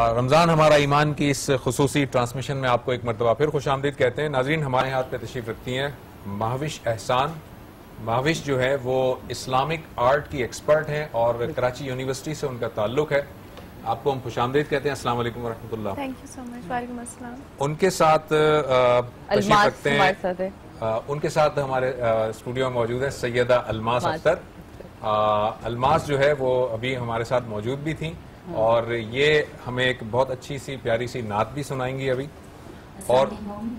रमज़ान हमारा ईमान की इस खुसूसी ट्रांसमिशन में आपको एक मरतबा फिर खुशामदीद कहते हैं। नाज़रीन, हमारे हाथ पे तशरीफ़ रखती हैं महविश एहसान। महविश जो है वो इस्लामिक आर्ट की एक्सपर्ट हैं और कराची यूनिवर्सिटी से उनका ताल्लुक है। आपको हम खुशामदीद कहते हैं। अस्सलाम वालेकुम वरहमतुल्लाह। Thank you so much. वालेकुम अस्सलाम। उनके साथ तशरीफ़ रखते हैं, उनके साथ हमारे स्टूडियो में मौजूद है सैयदा अलमास अख्तर। अलमास जो है वो अभी हमारे साथ मौजूद भी थी और ये हमें एक बहुत अच्छी सी प्यारी सी नात भी सुनाएंगी अभी। और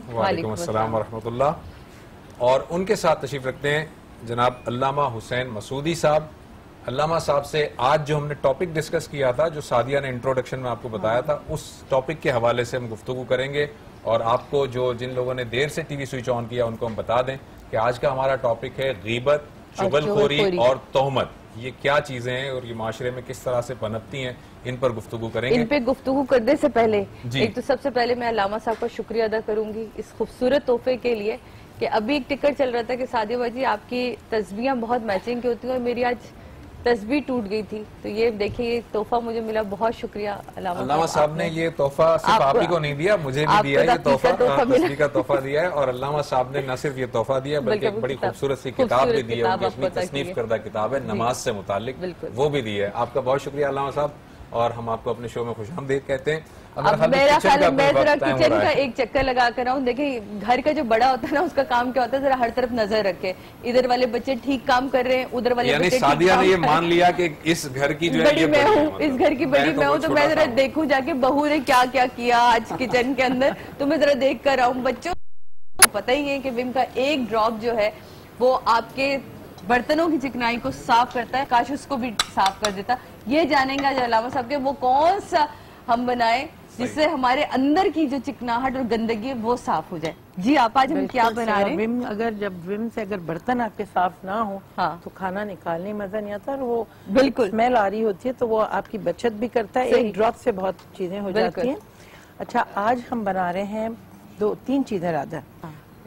वालेकुम अस्सलाम वरहमतुल्लाह। और उनके साथ तशरीफ रखते हैं जनाब अल्लामा हुसैन मसूदी साहब। अल्लामा साहब से आज जो हमने टॉपिक डिस्कस किया था, जो सादिया ने इंट्रोडक्शन में आपको बताया था, उस टॉपिक के हवाले से हम गुफ्तगू करेंगे। और आपको जो जिन लोगों ने देर से टीवी स्विच ऑन किया उनको हम बता दें कि आज का हमारा टॉपिक है गीबत, चुगलखोरी और तोहमत। ये क्या चीजें हैं और ये माशरे में किस तरह से पनपती हैं, इन पर गुफ्तगू करेंगे। इन पे गुफ्तगू करने से पहले एक तो सबसे पहले मैं अल्लामा साहब का शुक्रिया अदा करूंगी इस खूबसूरत तोहफे के लिए कि अभी एक टिकट चल रहा था कि सादिया बाजी आपकी तस्बीहें बहुत मैचिंग की होती हैं और मेरी आज तस्बीह टूट गई थी, तो ये देखिए ये तोहफा मुझे मिला। बहुत शुक्रिया अल्लामा साहब ने ये तोहफा सिर्फ आप ही को नहीं दिया, मुझे भी दिया ये तोहफा, तस्बीह का तोहफा दिया है। और अल्लामा साहब ने न सिर्फ ये तोहफा दिया बल्कि एक बड़ी खूबसूरत सी किताब भी दी है, उनकी तसनीफ करदा किताब है नमाज से मुतालिक, वो भी दी है। आपका बहुत शुक्रिया अल्लामा साहब और हम आपको अपने शो में खुशामदीद कहते हैं। अब मेरा ख्याल है मैं जरा किचन का एक चक्कर लगा कर आऊं। देखिए घर का जो बड़ा होता है ना उसका काम क्या होता है, जरा हर तरफ नजर रखे, इधर वाले बच्चे ठीक काम कर रहे हैं, उधर वाले बच्चे सादिया ने ये मान लिया कि इस घर की जो बड़ी मैं हूँ, इस घर की बड़ी मैं हूँ, तो मैं जरा देखूं जाके बहू ने क्या क्या किया आज किचन के अंदर, तो मैं जरा देख कर आऊं। बच्चों पता ही है कि विम का एक ड्रॉप जो है वो आपके बर्तनों की चिकनाई को साफ करता है, काश उसको भी साफ कर देता। ये जानेंगे आज अल्लामा साहब के वो कौन सा हम बनाए जिससे हमारे अंदर की जो चिकनाहट और गंदगी है वो साफ हो जाए। जी आप आज हम क्या बना रहे हैं? विम अगर जब विम से अगर बर्तन आपके साफ ना हो तो खाना निकालने में मजा नहीं आता और वो बिल्कुल स्मेल आ रही होती है, तो वो आपकी बचत भी करता है। एक ड्रॉप से बहुत चीजें हो जाती हैं। अच्छा, आज हम बना रहे हैं 2-3 चीजें राधा,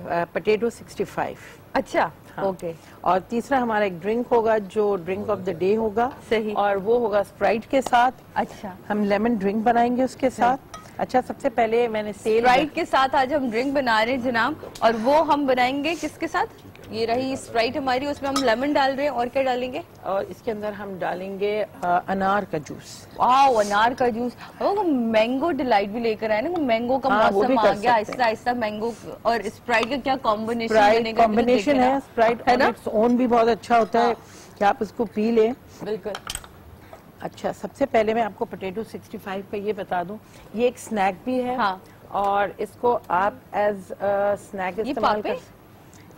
पोटैटो 65। अच्छा ओके। और तीसरा हमारा एक ड्रिंक होगा जो ड्रिंक ऑफ द डे होगा, सही, और वो होगा स्प्राइट के साथ। अच्छा, हम लेमन ड्रिंक बनाएंगे उसके साथ। अच्छा, सबसे पहले मैंने स्प्राइट के साथ आज हम ड्रिंक बना रहे हैं जनाब, और वो हम बनाएंगे किसके साथ? ये रही स्प्राइट हमारी, उसमें हम लेमन डाल रहे हैं। और क्या डालेंगे? और इसके अंदर हम डालेंगे अनार का जूस। वाह, अनार का जूस। वो मैंगो डिलाइट भी लेकर आए ना, मैंगो का मौसम आ गया, आहिस्ता आहिस्ता मैंगो और स्प्राइट का क्या कॉम्बिनेशन है। स्प्राइट है ना, इट्स ओन भी बहुत अच्छा होता है कि आप उसको पी लें। बिल्कुल। अच्छा, सबसे पहले मैं आपको पोटैटो 65 का ये बता दूं, ये एक स्नैक भी है। हाँ। और इसको आप एज स्नैक इस्तेमाल कर।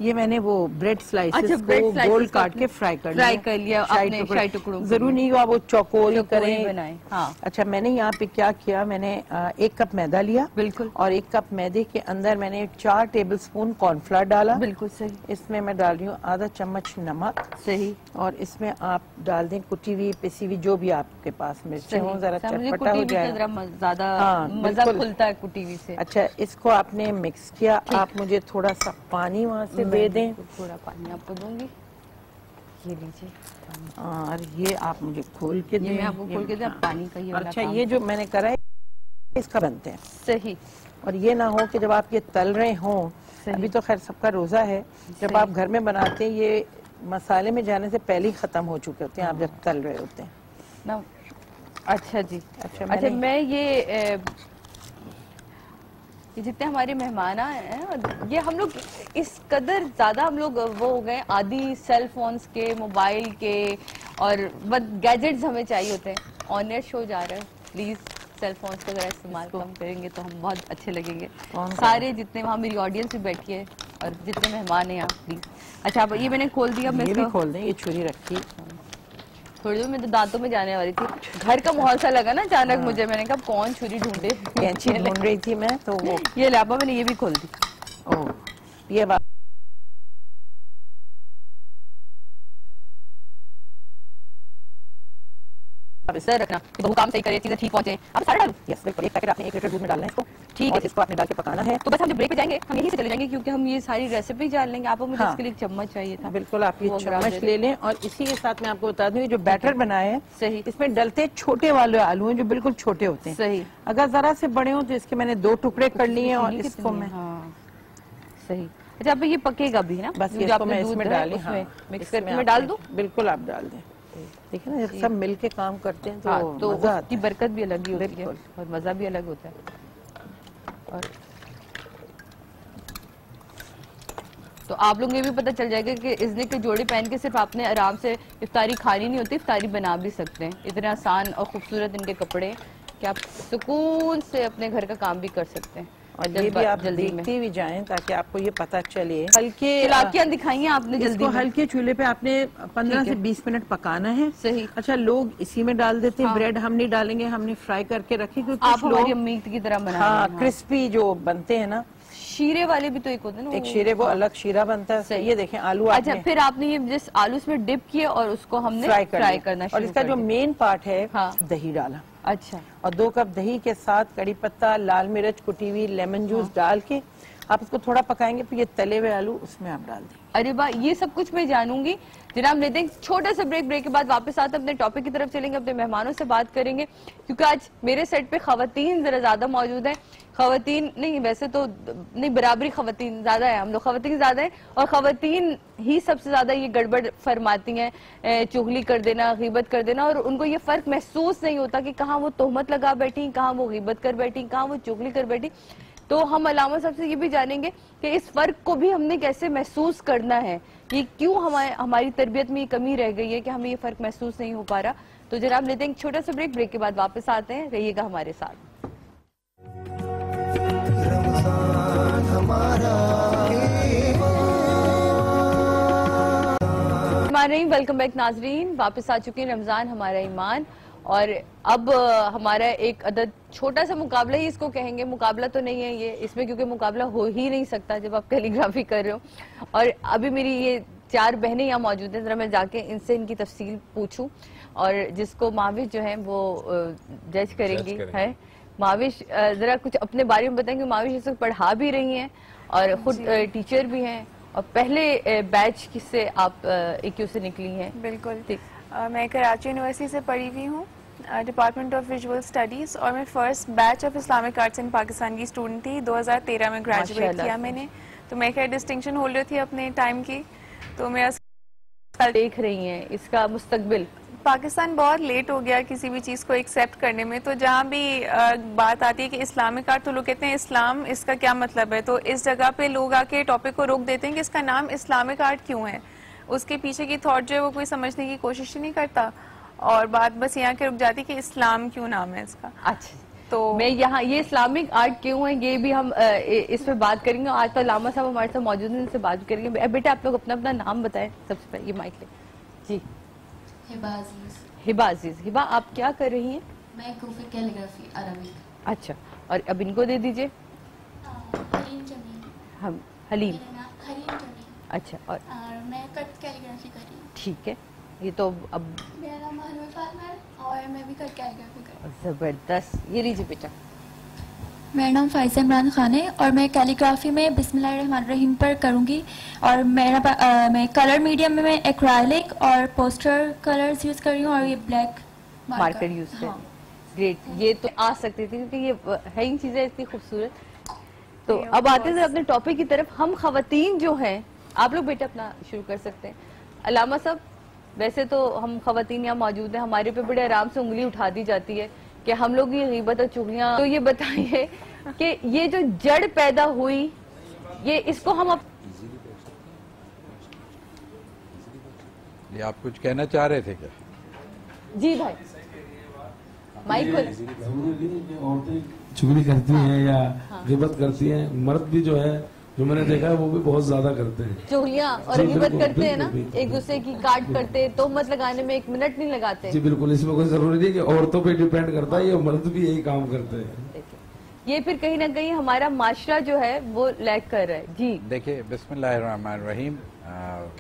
ये मैंने वो ब्रेड स्लाइसेस को गोल काट के फ्राई कर लिया अपने शाही टुकड़ों। जरूर नहीं हो आप वो चौकोर करें। बनाए। हाँ। अच्छा, मैंने यहाँ पे क्या किया, मैंने 1 कप मैदा लिया। बिल्कुल। और 1 कप मैदे के अंदर मैंने 4 टेबलस्पून कॉर्नफ्लावर डाला। बिल्कुल सही। इसमें मैं डाल रही हूँ आधा चम्मच नमक। सही। और इसमें आप डाल दें कुटी हुई पिसी हुई जो भी आपके पास मिर्चें हो, जरा चटपटा हो जाए, ज्यादा मजा खुलता है कुटी हुई से। अच्छा, इसको आपने मिक्स किया। आप मुझे थोड़ा सा पानी वहाँ से दे दें। थोड़ा पानी आपको दूंगी, ये लीजिए। और ये आप मुझे खोल के दें। मैं आपको खोल के दें पानी का। ये अच्छा, ये जो मैंने करा है इसका बनते हैं। सही। और ये ना हो कि जब आप ये तल रहे हों, अभी तो खैर सबका रोजा है, जब आप घर में बनाते हैं ये मसाले में जाने से पहले ही खत्म हो चुके होते हैं आप जब तल रहे होते हैं ना। अच्छा जी। अच्छा, मैं ये जितने हमारे मेहमान हैं, ये हम लोग इस कदर ज्यादा हम लोग वो हो गए आदि सेल फोन्स के, मोबाइल के, और बस गैजेट्स हमें चाहिए होते हैं। ऑन एयर शो जा रहा है, प्लीज सेल फोन्स का जरा इस्तेमाल कम करेंगे तो हम बहुत अच्छे लगेंगे। सारे जितने वहाँ मेरी ऑडियंस भी बैठी है और जितने मेहमान हैं यहाँ, प्लीज। अच्छा, अब ये मैंने खोल दिया। मैं इसको खोल दें, ये छुरी रखी थोड़ी देर में तो दांतों में जाने वाली थी। घर का माहौल सा लगा ना अचानक मुझे, मैंने कहा कौन छुरी ढूंढे, कैंची ढूंढ रही थी मैं, तो वो ये लापा मैंने ये भी खोल दी। ओह, ये बात आप इस तरह रखना कि बहू काम सही करे, चीजें ठीक पहुंचे। आप सारा डालो। यस बिल्कुल, एक पैकेट आपने 1 लीटर दूध में डालना है इसको, ठीक है, इसको आपने डाल के पकाना है। तो बस हम जब ब्रेक पे जाएंगे हम यहीं से चले जाएंगे क्योंकि हम ये सारी रेसिपी जान लेंगे। आपको मुझे इसके लिए चम्मच चाहिए था। बिल्कुल, आप ये चम्मच ले लें। और इसी के साथ मैं आपको बता दूं जो बैटर बनाया है सही, इसमें डलते छोटे वाले आलू हैं जो बिल्कुल छोटे होते हैं। सही, अगर जरा से बड़े हो तो इसके मैंने 2 टुकड़े कर लिए हैं और इसको मैं सही। अच्छा, अब ये पकेगा भी ना, बस ये मैं इसमें डाली, मिक्स करके मैं डाल दूं? बिल्कुल आप डाल दें। देखिए ना, जब सब मिलके काम करते हैं तो उसकी बरकत भी अलग ही होती है और मजा भी अलग होता है। और तो आप लोगों को ये भी पता चल जाएगा कि इज़्निक के जोड़े पहन के सिर्फ आपने आराम से इफ्तारी खानी नहीं होती, इफ्तारी बना भी सकते हैं। इतने आसान और खूबसूरत इनके कपड़े कि आप सुकून से अपने घर का काम भी कर सकते हैं। और ये भी आप देखते भी जाएं ताकि आपको ये पता चले। हल्के चालाकियां दिखाई आपने जल्दी, हल्के चूल्हे पे आपने 15 से 20 मिनट पकाना है। सही। अच्छा, लोग इसी में डाल देते हैं। ब्रेड हम नहीं डालेंगे, हमने फ्राई करके रखी क्योंकि आप हमारी अम्मी की तरह बना। हाँ, क्रिस्पी जो बनते हैं ना। शीरे वाले भी तो एक होते हैं ना, एक शीरे, वो अलग शीरा बनता है। ये देखें आलू। अच्छा, फिर आपने ये जिस आलू में डिप किए और उसको हमने फ्राई करना। और इसका जो मेन पार्ट है दही डाला। अच्छा, और 2 कप दही के साथ कड़ी पत्ता, लाल मिर्च कुटी हुई, लेमन जूस डाल के आप इसको थोड़ा पकाएंगे। फिर ये तले हुए आलू उसमें आप डाल देंगे। अरे वाह, ये सब कुछ मैं जानूंगी। जनाब लेते हैं छोटा सा ब्रेक के बाद वापस आते अपने टॉपिक की तरफ चलेंगे, अपने मेहमानों से बात करेंगे क्योंकि आज मेरे सेट पे खवातीन जरा ज्यादा मौजूद है। खवातीन नहीं, वैसे तो नहीं, बराबरी खवातीन ज्यादा है, हम लोग खवातीन ज्यादा है और खवातीन ही सबसे ज्यादा ये गड़बड़ फरमाती हैं, चुगली कर देना, गीबत कर देना, और उनको ये फर्क महसूस नहीं होता कि कहाँ वो तोहमत लगा बैठी, कहाँ वो गीबत कर बैठी, कहाँ वो चुगली कर बैठी। तो हम अलामा साहब से ये भी जानेंगे कि इस फर्क को भी हमने कैसे महसूस करना है, ये क्यों हमारी तरबियत में ये कमी रह गई है कि हमें ये फर्क महसूस नहीं हो पा रहा। तो जनाब लेते हैं एक छोटा सा ब्रेक के बाद वापस आते हैं, रहिएगा हमारे साथ। वेलकम बैक नाजरीन, वापस आ चुके हैं रमजान हमारा ईमान। और अब हमारा एक अदद छोटा सा मुकाबला ही इसको कहेंगे, मुकाबला तो नहीं है ये इसमें क्योंकि मुकाबला हो ही नहीं सकता जब आप कैलीग्राफी कर रहे हो। और अभी मेरी ये 4 बहनें यहाँ मौजूद हैं, जरा मैं जाके इनसे इनकी तफसील पूछूं और जिसको माविश जो है वो जज करेंगी है। माविश जरा कुछ अपने बारे में बताएंगे। माविश इस वक्त पढ़ा भी रही हैं और खुद टीचर भी हैं और पहले बैच से आप AQ से निकली हैं। बिल्कुल, मैं कराची यूनिवर्सिटी से पढ़ी हुई हूँ, डिपार्टमेंट ऑफ विजुअल स्टडीज, और मैं first batch of Islamic arts इन पाकिस्तान की स्टूडेंट थी। 2013 में ग्रेजुएट किया मैंने, तो मैं क्या डिस्टिंक्शन होल्डर थी अपने टाइम की। तो मेरा देख रही हैं इसका मुस्तकबिल। पाकिस्तान बहुत लेट हो गया किसी भी चीज़ को एक्सेप्ट करने में। तो जहाँ भी बात आती है कि इस्लामिक आर्ट, तो लोग कहते हैं इस्लाम, इसका क्या मतलब है। तो इस जगह पे लोग आके टॉपिक को रोक देते हैं कि इसका नाम इस्लामिक आर्ट क्यों है। उसके पीछे की थॉट जो है वो कोई समझने की कोशिश ही नहीं करता और बात बस यहाँ के रुक जाती कि इस्लाम क्यों नाम है इसका। अच्छा, तो मैं यहाँ ये इस्लामिक आर्ट क्यों है ये भी हम इस पे बात करेंगे। आज तो अल्लामा साहब हमारे साथ मौजूद हैं, इनसे बात करेंगे। बेटा आप लोग अपना अपना नाम बताएं सबसे पहले, ये माइक ले जी। हिबा अजीज। हिबा आप क्या कर रही हैं? मैं ग्राफिक कैलीग्राफी अरबिक। अच्छा, और अब इनको दे दीजिए। हम हलीम। अच्छा, और मैं कट कैलीग्राफी कर रही हूँ। ठीक है, ये तो अब मेरा नाम हनवी फातिमा और मैं भी कट कैलीग्राफी कर रही हूँ। जबरदस्त। ये लीजिए बेटा। मेरा नाम फाइज़ा इमरान खान है और मैं कैलीग्राफी में बिस्मिल्लाहिर्रहमानिर्रहीम पर करूँगी। और मैं कलर मीडियम में मैं एक्राइलिक और पोस्टर कलर्स यूज़ कर रही हूँ और ये ब्लैक मार्कर यूज़ कर। ग्रेट, ये तो आ सकती थी क्योंकि ये है ही चीज़ें इतनी खूबसूरत। तो अब आते हैं अपने टॉपिक की तरफ। हम खवातीन जो हैं, आप लोग बेटा अपना शुरू कर सकते हैं। अलामा साहब, वैसे तो हम खवातीन यहाँ मौजूद हैं, हमारे पे बड़े आराम से उंगली उठा दी जाती है कि हम लोग ये गीबत और चुगलियां। तो ये बताइए कि ये जो जड़ पैदा हुई, ये इसको हम ये आप कुछ कहना चाह रहे थे क्या? जी भाई, माइक औरतें चुगली करती हैं या गिबत करती हैं, मर्द भी जो है, जो मैंने देखा है वो भी बहुत ज्यादा करते हैं चुगलियां और गिबत करते हैं ना, एक दूसरे की काट करते, तोहमत लगाने में 1 मिनट नहीं लगाते। जी बिल्कुल, इसमें कोई जरूरी नहीं कि औरतों पे डिपेंड करता है, ये मर्द भी यही काम करते हैं। ये फिर कहीं ना कहीं हमारा माशरा जो है वो लैग कर रहा है। जी देखिए, बिस्मिल्लाहिर्रहमानिर्रहीम।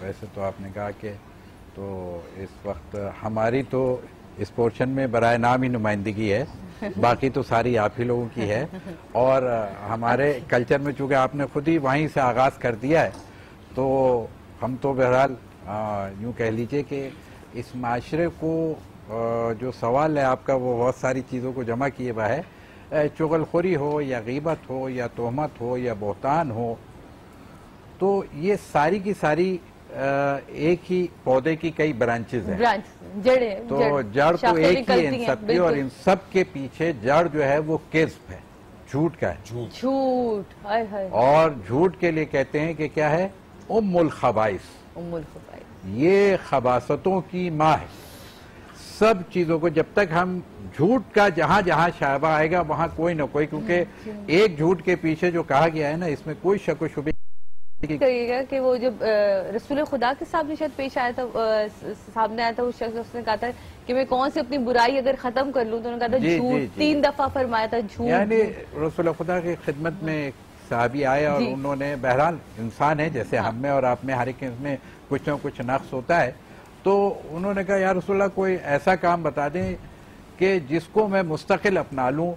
वैसे तो आपने कहा कि तो इस वक्त हमारी तो इस पोर्शन में बराए नाम ही नुमाइंदगी है, बाकी तो सारी आप ही लोगों की है। और हमारे कल्चर में चूंकि आपने खुद ही वहीं से आगाज कर दिया है, तो हम तो बहरहाल यूँ कह लीजिए कि इस माशरे को जो सवाल है आपका वो बहुत सारी चीज़ों को जमा किए हुआ है। चुगलखोरी हो या गीबत हो या तोहमत हो या बहतान हो, तो ये सारी की सारी एक ही पौधे की कई ब्रांचेज हैं, जड़ें। तो जड़ तो एक ही इन सब की, और इन सब के पीछे जड़ जो है वो किस्म है, झूठ का है। झूठ। और झूठ के लिए कहते हैं कि क्या है, उम्मुल खबाइस। ये खबासतों की माँ है। सब चीजों को जब तक हम झूठ का जहां जहां शायबा आएगा वहां कोई ना कोई, क्योंकि एक झूठ के पीछे जो कहा गया है ना, इसमें कोई शक व शुबे करिएगा कि वो जब रसूल खुदा के सामने शायद पेश आया था, सामने आया था उस शख्स, उसने कहा था कि मैं कौन सी अपनी बुराई अगर खत्म कर लूं, तो उन्होंने कहा था झूठ। 3 दफा फरमाया था झूठ। यानी रसूल खुदा की खिदमत में साहबी आए और उन्होंने, बहरहाल इंसान है जैसे हम में और आप में, हर एक में कुछ न कुछ नक्स होता है, तो उन्होंने कहा या रसूलल्लाह कोई ऐसा काम बता दें कि जिसको मैं मुस्तकिल अपना लूं,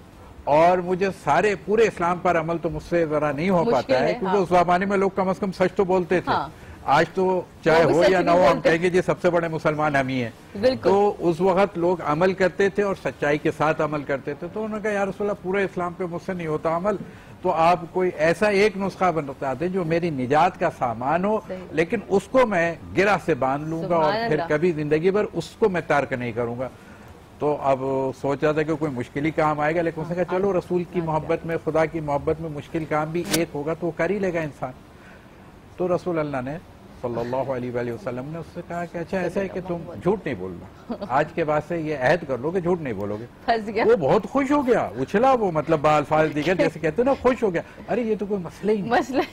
और मुझे सारे पूरे इस्लाम पर अमल तो मुझसे जरा नहीं हो पाता है, क्योंकि उस जमाने में लोग कम से कम सच तो बोलते थे। आज तो चाहे हो या ना हो, हम कहेंगे जी सबसे बड़े मुसलमान हम ही हैं। तो उस वक्त लोग अमल करते थे और सच्चाई के साथ अमल करते थे। तो उन्होंने कहा या रसूलल्लाह पूरे इस्लाम पे मुझसे नहीं होता अमल, तो आप कोई ऐसा एक नुस्खा बता दें जो मेरी निजात का सामान हो, लेकिन उसको मैं गिरा से बांध लूंगा और फिर कभी जिंदगी भर उसको मैं तर्क नहीं करूंगा। तो अब सोच रहा था कि कोई मुश्किल ही काम आएगा, लेकिन उसने कहा चलो रसूल की मोहब्बत में, खुदा की मोहब्बत में मुश्किल काम भी एक होगा तो वो कर ही लेगा इंसान। तो रसूल अल्लाह ने सल्लल्लाहु अलैहि वसल्लम ने उससे कहा कि अच्छा ऐसा है कि तुम झूठ नहीं बोलना, आज के बाद से ये अहद कर लो कि झूठ नहीं बोलोगे। वो बहुत खुश हो गया, उछला वो, मतलब बाल्फाज दिखे जैसे कहते ना, खुश हो गया। अरे ये तो कोई मसला ही नहीं,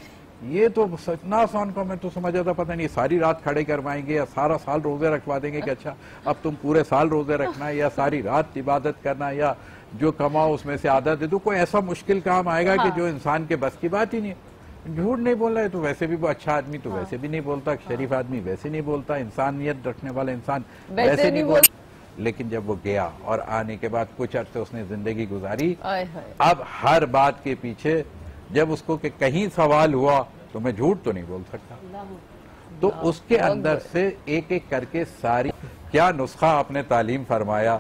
ये तो इतना आसान का, मैं तो समझ जाता पता नहीं सारी रात खड़े करवाएंगे या सारा साल रोजे रखवा देंगे कि अच्छा अब तुम पूरे साल रोजे रखना है या सारी रात इबादत करना या जो कमाओ उसमें से आदत दे दो। कोई ऐसा मुश्किल काम आएगा कि जो इंसान के बस की बात ही नहीं। झूठ नहीं बोल रहा है तो वैसे भी वो अच्छा आदमी तो वैसे भी नहीं बोलता, शरीफ आदमी वैसे नहीं बोलता, इंसानियत रखने वाला इंसान वैसे नहीं बोलता। लेकिन जब वो गया और आने के बाद कुछ अर्से उसने जिंदगी गुजारी, अब हर बात के पीछे जब उसको कि कहीं सवाल हुआ तो मैं झूठ तो नहीं बोल सकता, तो उसके अंदर से एक एक करके सारी क्या नुस्खा आपने तालीम फरमाया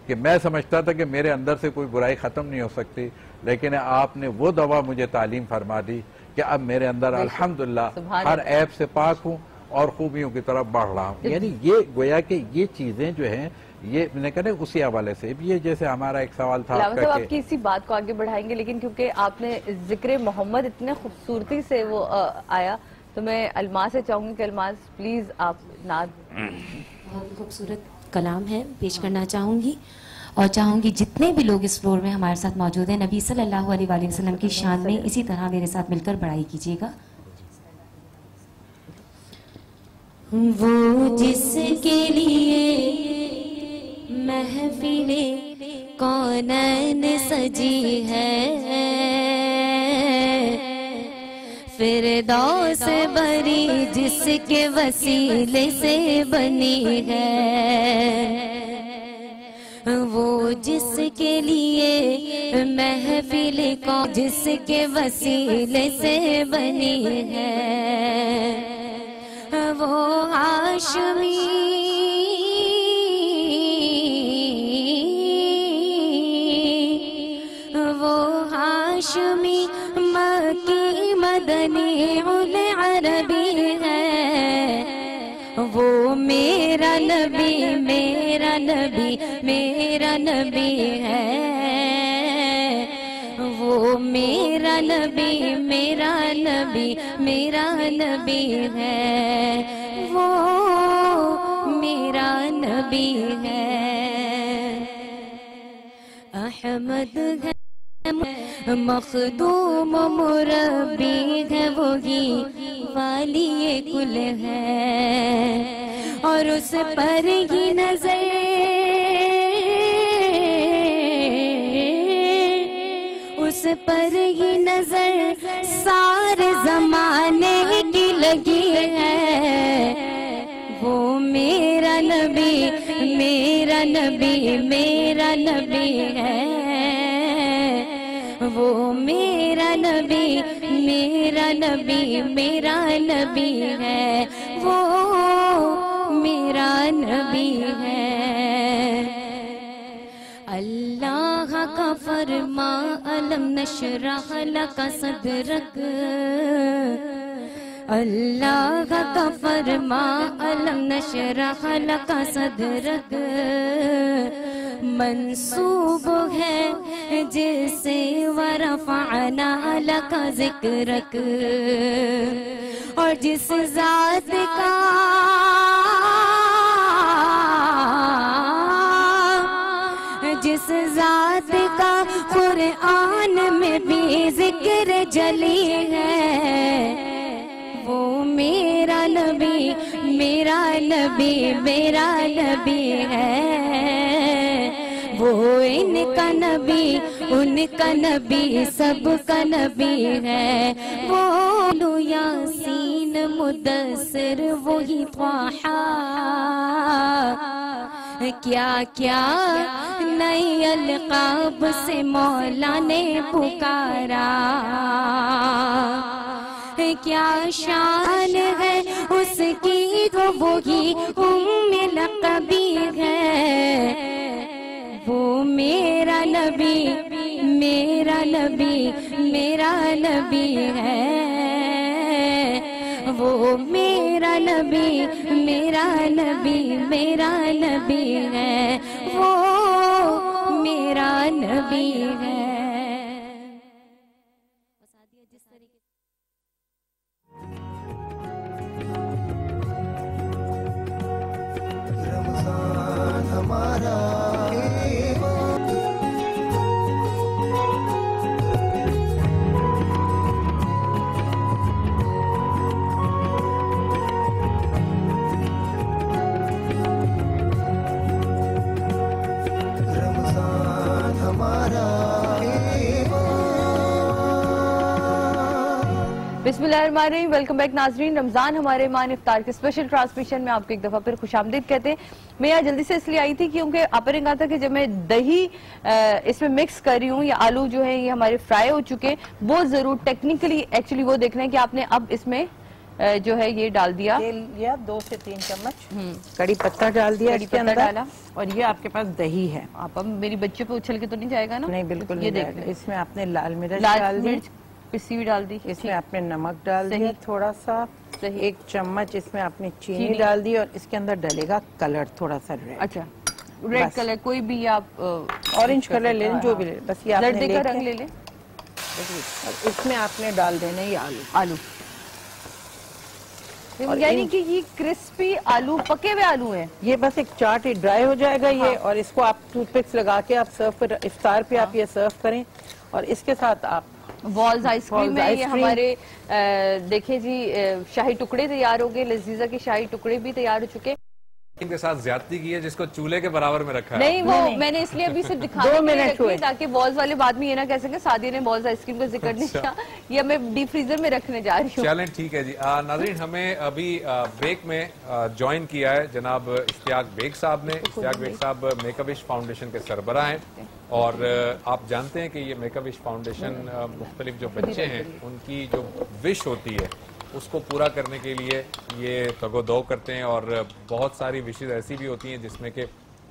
कि मैं समझता था कि मेरे अंदर से कोई बुराई खत्म नहीं हो सकती, लेकिन आपने वो दवा मुझे तालीम फरमा दी कि अब मेरे अंदर अल्हम्दुलिल्लाह हर ऐब से पाक हूँ और खूबियों की तरफ बढ़ रहा हूँ। यानी ये गोया कि ये चीजें जो हैं, ये मैंने कहा उसी हवाले से ये जैसे हमारा एक सवाल था आपकी इसी बात को आगे बढ़ाएंगे, लेकिन क्योंकि आपने जिक्र मोहम्मद इतने खूबसूरती से वो आया, तो मैं अलमास से चाहूंगी कि अलमास प्लीज आप नाद। बहुत खूबसूरत कलाम है, पेश करना चाहूंगी और चाहूंगी जितने भी लोग इस फ्लोर में हमारे साथ मौजूद हैं, नबी सल्लल्लाहु अलैहि वसल्लम की शान में इसी तरह मेरे साथ मिलकर बड़ाई कीजिएगा। वो जिसके लिए महफिले कौनैन सजी है, फिरदौस बरी जिसके वसीले से बनी है, वो जिसके लिए महफिले कौन जिसके वसीले से बनी है, वो हाशमी मक्की मदनी उल अरबी है, वो मेरा नबी मेरा नबी मेरा नबी है, वो मेरा नबी मेरा नबी मेरा नबी है, वो मेरा नबी है। अहमद है मखदूम मुरब्बी है, वही वाली कुल है और उस पर ही नजर उस पर ही नजर सारे जमाने की लगी है, वो मेरा नबी मेरा नबी मेरा नबी है, वो मेरा नबी मेरा नबी मेरा नबी है, वो मेरा नबी है। अल्लाह का फरमा अलम नशरह लका सदरक, अल्लाह का फरमा अलम नशरह लका सदरक, मंसूब है जिसे वरफ़अना लका ज़िक्रक, और जिस ज़ात का जिस ज़ात का कुरान में भी जिक्र जली है, वो मेरा नबी मेरा नबी मेरा नबी है, वो इनका नबी उनका नबी सबका नबी है, वो यासीन मुदस्सिर वही त्वाहा, क्या क्या नई अलक़ाब से मौला ने पुकारा, क्या शान है उसकी तो वही उम्मे लक़बी है, वो मेरा नबी मेरा नबी मेरा नबी है, वो मेरा नबी मेरा नबी मेरा नबी है, वो मेरा नबी है। रमज़ान हमारा बिस्मिल्लाहिर्रहमानिर्रहीम। वेलकम बैक नाजरीन। रमजान हमारे ईमान इफ्तार के स्पेशल ट्रांसमिशन में आपको एक दफा फिर खुशामदीद कहते हैं। मैं यहाँ जल्दी से इसलिए आई थी क्योंकि आपने कहा था कि जब मैं दही इसमें मिक्स कर रही हूँ या आलू जो है ये हमारे फ्राई हो चुके हैं, वो जरूर टेक्निकली एक्चुअली वो देखना है कि आपने अब इसमें जो है ये डाल दिया, तेल लिया 2 से 3 चम्मच, कड़ी पत्ता डाल दिया, कड़ी पत्ता डाला, और ये आपके पास दही है। आप अब मेरी बच्चे पे उछल के तो नहीं जाएगा ना? नहीं, बिल्कुल ये नहीं देख, इसमें आपने लाल मिर्च डाल दी, पिसी भी डाल दी, इसमें आपने नमक डाल दिया थोड़ा सा, 1 चम्मच इसमें आपने चीनी डाल दी, और इसके अंदर डलेगा कलर थोड़ा सा रेड। अच्छा, रेड कलर कोई भी आप ऑरेंज कलर ले लें, जो भी ले, बस ये आपने लड़के का रंग ले लें। इसमें आपने डाल देना ये आलू, यानी कि ये क्रिस्पी आलू, पके हुए आलू हैं। ये बस एक चाट ही ड्राई हो जाएगा ये, और इसको आप टूथपिक्स लगा के आप सर्व कर, इफ्तार पे आप ये सर्व करें, और इसके साथ आप बॉल्स आइसक्रीम है। ये हमारे देखिए जी शाही टुकड़े तैयार हो गए, लजीजा के शाही टुकड़े भी तैयार हो चुके। इनके साथ ज्यादती की है जिसको चूल्हे के बराबर में रखा है। नहीं, वो मैंने इसलिए अभी सिर्फ दिखाने के लिए रखी ताकि बॉल्स वाले बाद में ये ना कह सके सादिया ने बॉल्स आइसक्रीम का जिक्र नहीं किया, ये मैं डीप फ्रीजर में रखने जा रही हूँ। चलें ठीक है जी। नाज़रीन, हमें अभी ब्रेक में ज्वाइन किया है जनाब इश्तियाक बेग साहब ने। इश्तियाक बेग साहब मेक अ विश फाउंडेशन के सरबराह हैं, और आप जानते हैं कि ये मेक अ विश फाउंडेशन मुख्तलिफ जो बच्चे हैं उनकी जो विश होती है उसको पूरा करने के लिए ये तगोदो करते हैं, और बहुत सारी विशेज़ ऐसी भी होती हैं जिसमें कि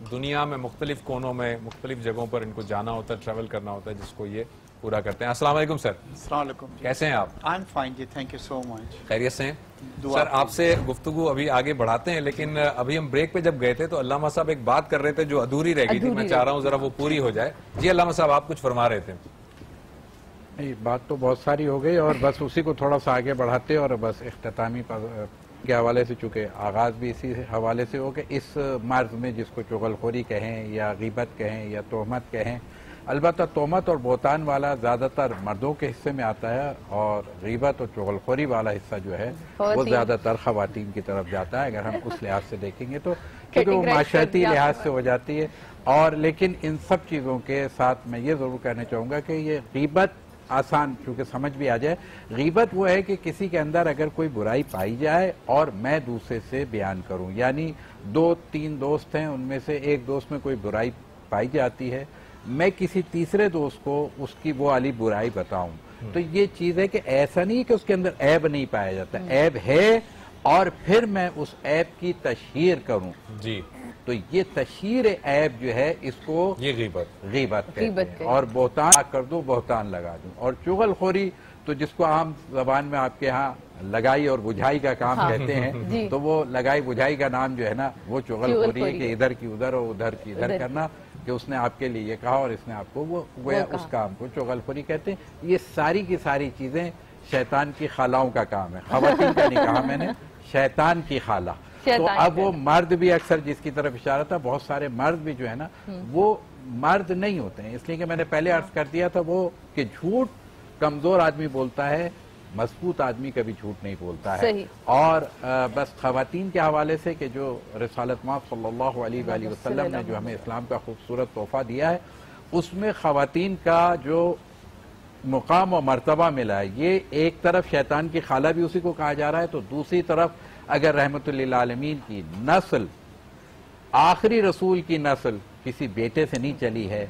दुनिया में मुख्तलिफ कोनों में मुख्तलिफ जगहों पर इनको जाना होता है, ट्रैवल करना होता है, जिसको ये पूरा करते हैं। अस्सलाम वालेकुम सर। अस्सलाम वालेकुम। कैसे हैं आप? आई एम फाइन जी, थैंक यू सो मच। खैरियत से हैं? सर, आपसे गुफ्तगू अभी आगे बढ़ाते हैं, लेकिन अभी हम ब्रेक पे जब गए थे तो अल्लामा साहब एक बात कर रहे थे जो अधूरी रह गई थी, मैं चाह रहा हूँ जरा वो पूरी हो जाए। जी अल्लामा साहब, आप कुछ फरमा रहे थे। नहीं, बात तो बहुत सारी हो गई, और बस उसी को थोड़ा सा आगे बढ़ाते, और बस इख्तितामी के हवाले से, चूँकि आगाज़ भी इसी हवाले से हो कि इस मर्ज़ में जिसको चुगलखोरी कहें या ग़ीबत कहें या तोहमत कहें, अलबत्ता तोहमत और बोतान वाला ज़्यादातर मर्दों के हिस्से में आता है, और ग़ीबत और चुगलखोरी वाला हिस्सा जो है वो ज़्यादातर ख़वातीन की तरफ जाता है, अगर हम उस लिहाज से देखेंगे तो, क्योंकि वो माशरती लिहाज से हो जाती है। और लेकिन इन सब चीज़ों के साथ मैं ये ज़रूर कहना चाहूँगा कि ये ग़ीबत आसान चूँकि समझ भी आ जाए, ग़ीबत वो है कि किसी के अंदर अगर कोई बुराई पाई जाए और मैं दूसरे से बयान करूं, यानी 2-3 दोस्त हैं, उनमें से एक दोस्त में कोई बुराई पाई जाती है, मैं किसी तीसरे दोस्त को उसकी वो वाली बुराई बताऊं, तो ये चीज है कि ऐसा नहीं कि उसके अंदर ऐब नहीं पाया जाता, ऐब है और फिर मैं उस ऐब की तशहीर करूं जी, तो ये तशहीर ऐब जो है इसको ये गीबत कहते हैं। और बोहतान कर दूं, बोहतान लगा दूं। और चुगलखोरी तो जिसको आम जबान में आपके यहाँ लगाई और बुझाई का काम कहते हैं, तो वो लगाई बुझाई का नाम जो है ना वो चुगलखोरी है कि इधर की उधर और उधर की इधर करना, कि उसने आपके लिए ये कहा और इसने आपको वो गोया उस काम को चुगलखोरी कहते हैं। ये सारी की सारी चीजें शैतान की खालाओं का काम है, खवातीन का नहीं कहा मैंने, शैतान की खाला। तो अब वो मर्द भी अक्सर जिसकी तरफ इशारा था, बहुत सारे मर्द भी जो है ना वो मर्द नहीं होते हैं, इसलिए कि मैंने पहले अर्ज कर दिया था वो कि झूठ कमजोर आदमी बोलता है, मजबूत आदमी कभी झूठ नहीं बोलता है। और बस खवातीन के हवाले से कि जो रिसालत माफ़ सल्लल्लाहु अलैहि वसल्लम ने जो हमें इस्लाम का खूबसूरत तोहफा दिया है, उसमें खवातीन का जो मुकाम और मर्तबा मिला है, ये एक तरफ शैतान की खाला भी उसी को कहा जा रहा है, तो दूसरी तरफ अगर रहमतुल लिल आलमीन की नस्ल, आखिरी रसूल की नस्ल किसी बेटे से नहीं चली है,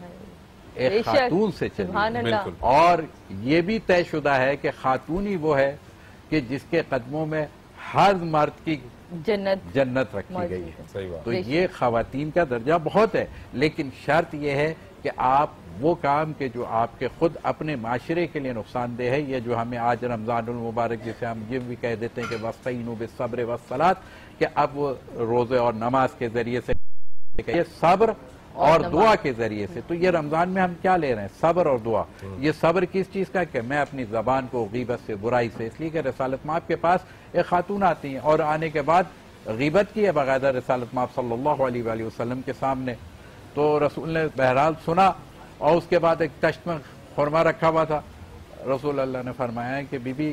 एक खातून से चली। बिल्कुल। और ये भी तयशुदा है कि खातून ही वो है कि जिसके कदमों में हर मर्द की जन्नत रखी गई है। सही बात। तो ये खवातीन का दर्जा बहुत है, लेकिन शर्त यह है कि आप वो काम के जो आपके खुद अपने माशरे के लिए नुकसानदेह है, ये जो हमें आज रमजानुल मुबारक जिसे हम ये भी कह देते हैं कि वस्तईनु बिस्सब्र वस्सलात, कि अब रोजे और नमाज के जरिए से ये सब्र और दुआ के जरिए से, तो ये रमजान में हम क्या ले रहे हैं, सब्र और दुआ। ये सब्र किस चीज का, कि मैं अपनी जबान को गीबत से, बुराई से, इसलिए कि रिसालत माफ़ के पास एक खातून आती है और आने के बाद गीबत की है बाकायदा रिसालत माफ़ सल्लल्लाहु अलैहि वसल्लम के सामने, तो रसूल ने बहरहाल सुना और उसके बाद एक तश्त में खुरमा रखा हुआ था, रसूल अल्लाह ने फरमाया कि बीबी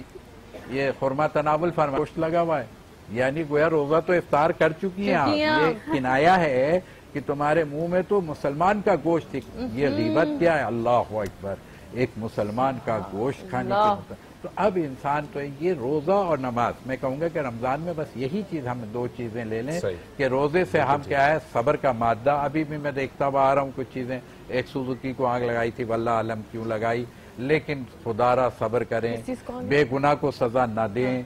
ये खुरमा तनावुल फरमा, गोश्त लगा हुआ है, यानी गोया रोजा तो इफ्तार कर चुकी हैं आप, ये किनाया है कि तुम्हारे मुंह में तो मुसलमान का गोश्त, ये गीबत क्या है, अल्लाह अकबर, एक मुसलमान का गोश्त खाने की। तो अब इंसान तो ये रोजा और नमाज, मैं कहूंगा कि रमजान में बस यही चीज हम दो चीजें ले लें कि रोजे से हम क्या है सब्र का मादा, अभी भी मैं देखता हुआ आ रहा हूँ कुछ चीजें, एक सुजुकी को आग लगाई थी, वल्लाह आलम क्यों लगाई, लेकिन खुदारा सब्र करें, बेगुनाह को सजा ना दें।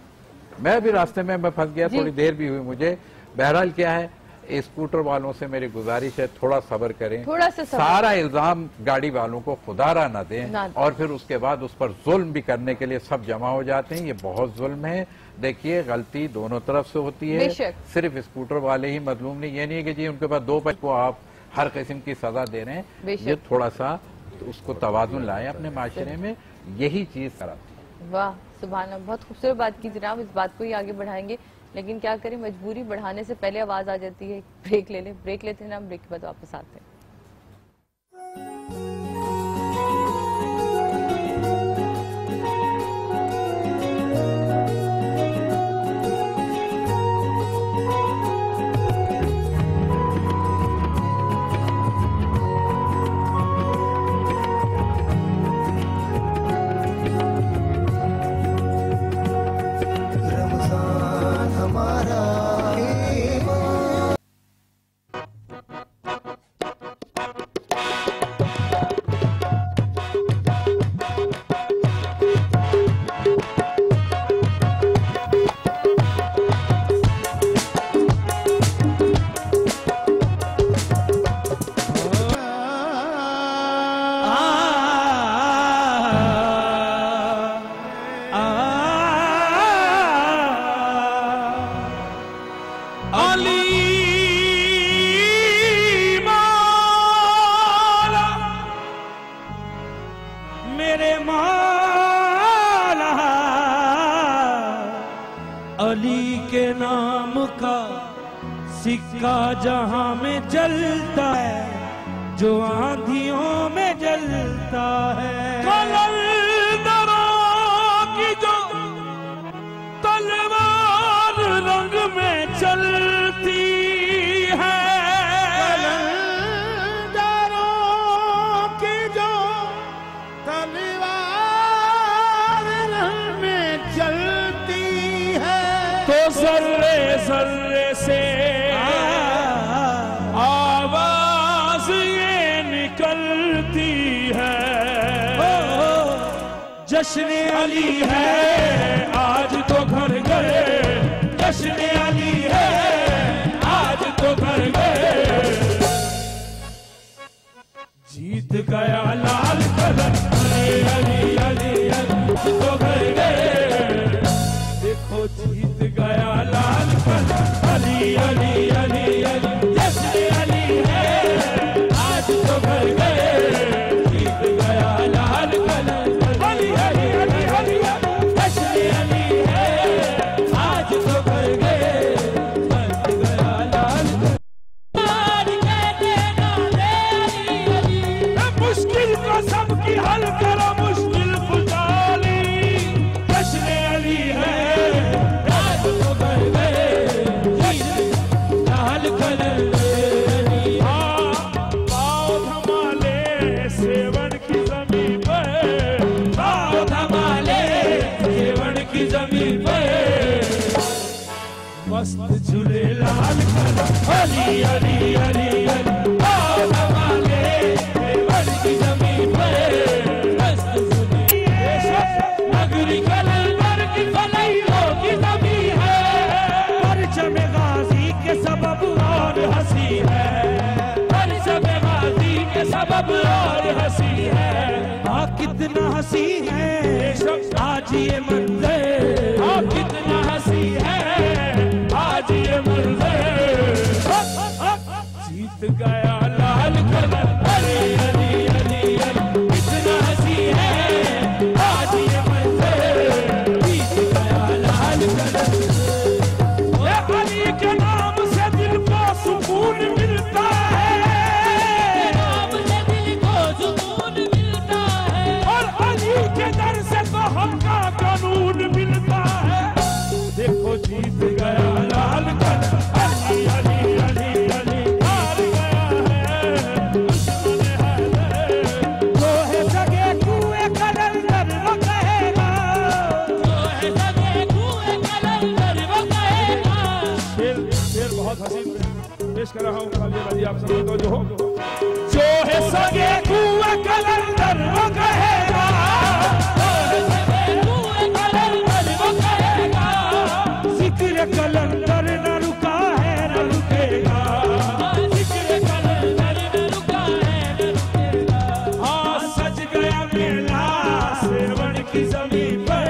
मैं भी रास्ते में मैं फंस गया, थोड़ी देर भी हुई मुझे। बहरहाल क्या है, स्कूटर वालों से मेरी गुजारिश है थोड़ा सब्र करें, थोड़ा सा सारा इल्जाम गाड़ी वालों को खुदारा न दें, और फिर उसके बाद उस पर जुल्म भी करने के लिए सब जमा हो जाते हैं, ये बहुत जुल्म है। देखिए गलती दोनों तरफ से होती है, सिर्फ स्कूटर वाले ही मजलूम नहीं, ये नहीं है कि जी उनके पास 2 पैसे को आप हर किस्म की सजा दे रहे हैं, ये थोड़ा सा उसको तवाज़ुन लाए अपने माशरे में, यही चीज कराती है। वाह सुभान अल्लाह, बहुत खूबसूरत बात की जनाब, इस बात को ही आगे बढ़ाएंगे, लेकिन क्या करें मजबूरी बढ़ाने से पहले आवाज आ जाती है, ब्रेक ले लें, ब्रेक लेते हैं ना, ब्रेक के बाद वापस आते हैं। अली के नाम का सिक्का जहां में जलता है, जो आंधियों में जलता है। कलंदरों की जो तलवार रंग में चलती है, कलंदरों की जो तलवार रंग में चलती है, तो जर्रे जर्रे से जश्न अली है आज तो घर गए, जश्न अली है आज तो घर गए, जीत गया लाल कलर, अली अली अली अली तो घर गए, देखो जीत गया लाल कलर, अली अली अली अली जश्न अली है आज तो घर गए, जीत गया लाल कलर, अली अली अली अली जश्न अली है आज तो घर गए, जीत गया लाल कलर, मुश्किल को सबकी हल करो, मुश्किल खुदाली, जश्न अली है आज तो घर गए, लाल कलर, पाँव धमाले सेवन की जमीन पर, पाँव धमाले सेवन की जमीन पर, मस्त झूले लाल कलर, अली अली अली अली, पाँव धमाले सेवन की जमीन पर, मस्त झूले नगरी कलंदर की फलैयों की जमीन है, परचम गाजी के सबब और हंसी है, परचम गाजी के सबब और हंसी है, कितना हंसी है आज ये मंजर, कितना हंसी है आज ये मंजर, जीत गया लाल कलर, अली अली अली अली, कितना हंसी है आज ये मंजर, जीत गया लाल कलर, अली के नाम से दिल को सुकून मिलता है, नाम से दिल को सुकून मिलता है, और अली के दर से तो हक का कानून मिलता है, देखो जीत गया लाल कलर, अली अली अली अली हार गया है दुश्मन है, जो है सगे कुएं कलंदर वो कहेगा, जो है सगे कुएं कलंदर वो कहेगा, शेर बहुत हसीन पेश कर रहा हूँ, खाली आप सब को जो है सगे कुएं कलंदर वो कहेगा, जो है सगे कुएं कलंदर वो कहेगा, जिक्र कलंदर न रुका है न रुकेगा, जिक्र कलंदर न रुका है न रुकेगा, हाँ सज गया मेला सेवन की जमीन पर,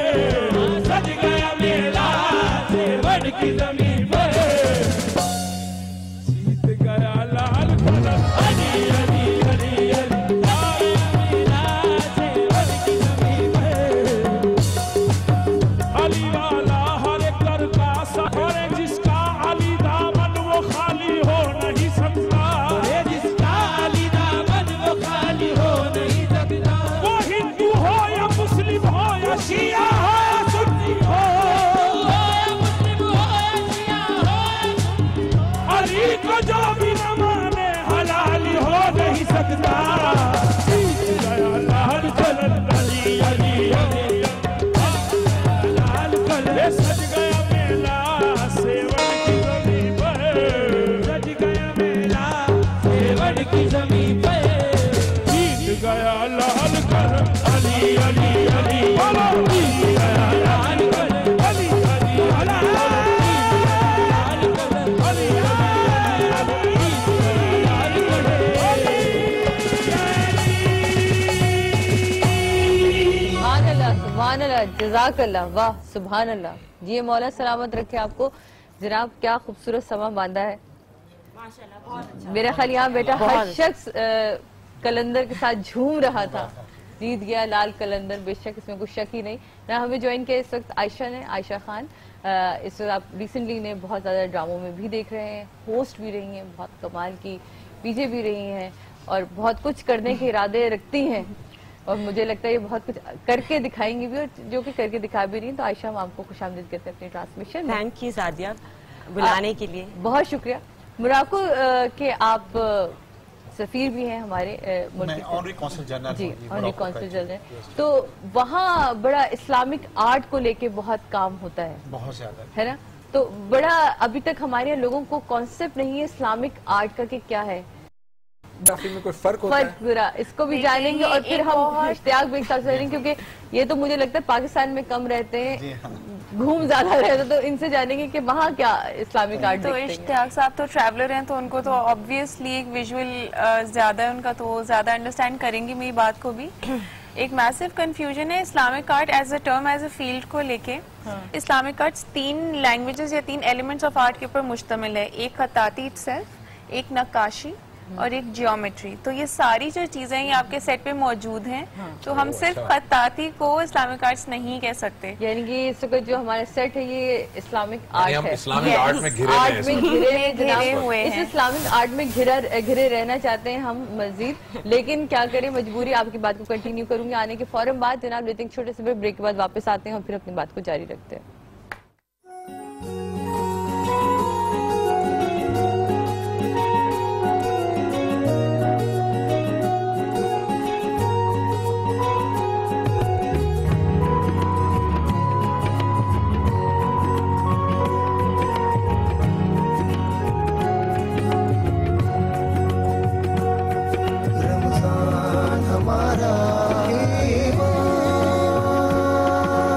सज गया मेला सेवन की जमीन पर, जीत गया लाल कलर, अली अली अली अली मेला सेवन की जमीन पर, अली वाला हर कर का सफर, जिसका अली दामन वो खाली हो नहीं सकता, जिसका अली दामन वो खाली हो नहीं सकता, वो हिंदू हो या मुस्लिम हो या शिया हो या सुन्नी हो या मुस्लिम हो या शिया हो, अली को जो भी न माने हलाल हो नहीं सकता, जीत गया लाल कलर, अली अली अली लाल कलर, सज गया मेला सेवन की जमीन पर, सज गया मेला सेवन की जमीन पर, जीत गया लाल कलर, अली अली अली जीत गया लाल कलर, अली अली लाल कलर, अली लाल कलर, सुभान अल्लाह, सुभान अल्लाह, जज़ाकल्लाह, वाह सुभान अल्लाह, जी मौला सलामत रखे आपको। जनाब क्या खूबसूरत समा बांधा है, माशाल्लाह, बहुत अच्छा। मेरा ख्याल यहाँ बेटा हर शख्स कलंदर के साथ झूम रहा था, जीत गया लाल कलंदर, बेशक इसमें कुछ शक ही नहीं। ना हमें ज्वाइन किया इस वक्त आयशा ने, आयशा खान, इस वक्त आप रिसेंटली ने बहुत ज़्यादा ड्रामों में भी देख रहे हैं, होस्ट भी रही हैं, बहुत कमाल की पीछे भी रही हैं और बहुत कुछ करने के इरादे रखती हैं, और मुझे लगता है ये बहुत कुछ करके दिखाएंगी भी, और जो कि करके दिखा भी रही हैं। तो आयशा हम आपको खुशामदीद कहते हैं अपनी ट्रांसमिशन। थैंक यू सादिया बुलाने के लिए, बहुत शुक्रिया। मोरक्को के आप सफीर भी हैं हमारे ऑनरी कौंसल जनरल, जी ऑनरी कौंसल जनरल, तो वहाँ बड़ा इस्लामिक आर्ट को लेके बहुत काम होता है, बहुत ज्यादा, है ना। तो बड़ा अभी तक हमारे लोगों को कॉन्सेप्ट नहीं है इस्लामिक आर्ट का कि क्या है। काफी में कोई फर्क होता है? बुरा इसको भी जानेंगे और फिर हम इश्तियाक भी एक साथ जानेंगे, क्योंकि ये तो मुझे लगता है पाकिस्तान में कम रहते हैं, घूम ज्यादा रहते, तो इनसे जानेंगे कि वहाँ क्या इस्लामिक आर्ट तो इश्तियाक साहब तो ट्रैवलर हैं, तो उनको तो ऑब्वियसली एक विजुअल ज्यादा है उनका, तो ज्यादा अंडरस्टैंड करेंगे मेरी बात को भी। एक मैसिव कंफ्यूजन है Islamic art as a term, as a field को लेके। इस्लामिक आर्ट 3 लैंग्वेजेस या 3 एलिमेंट्स ऑफ आर्ट के ऊपर मुश्तमिल है, एक खताती इटसेल्फ, एक नक्काशी और एक जियोमेट्री। तो ये सारी जो चीजें ये आपके सेट पे मौजूद हैं, तो हम सिर्फ खताती को इस्लामिक आर्ट्स नहीं कह सकते। यानी कि इस वक्त जो हमारा सेट है ये इस्लामिक आर्ट है, इस्लामिक आर्ट में घिरे हुए हैं। इस इस्लामिक आर्ट में घिरे रहना चाहते हैं हम मजीद, लेकिन क्या करें, मजबूरी। आपकी बात को कंटिन्यू करूंगी आने के फौरन बाद। जनाब लेते हैं छोटे से ब्रेक के बाद वापस आते हैं और फिर अपनी बात को जारी रखते हैं। रमजान हमारा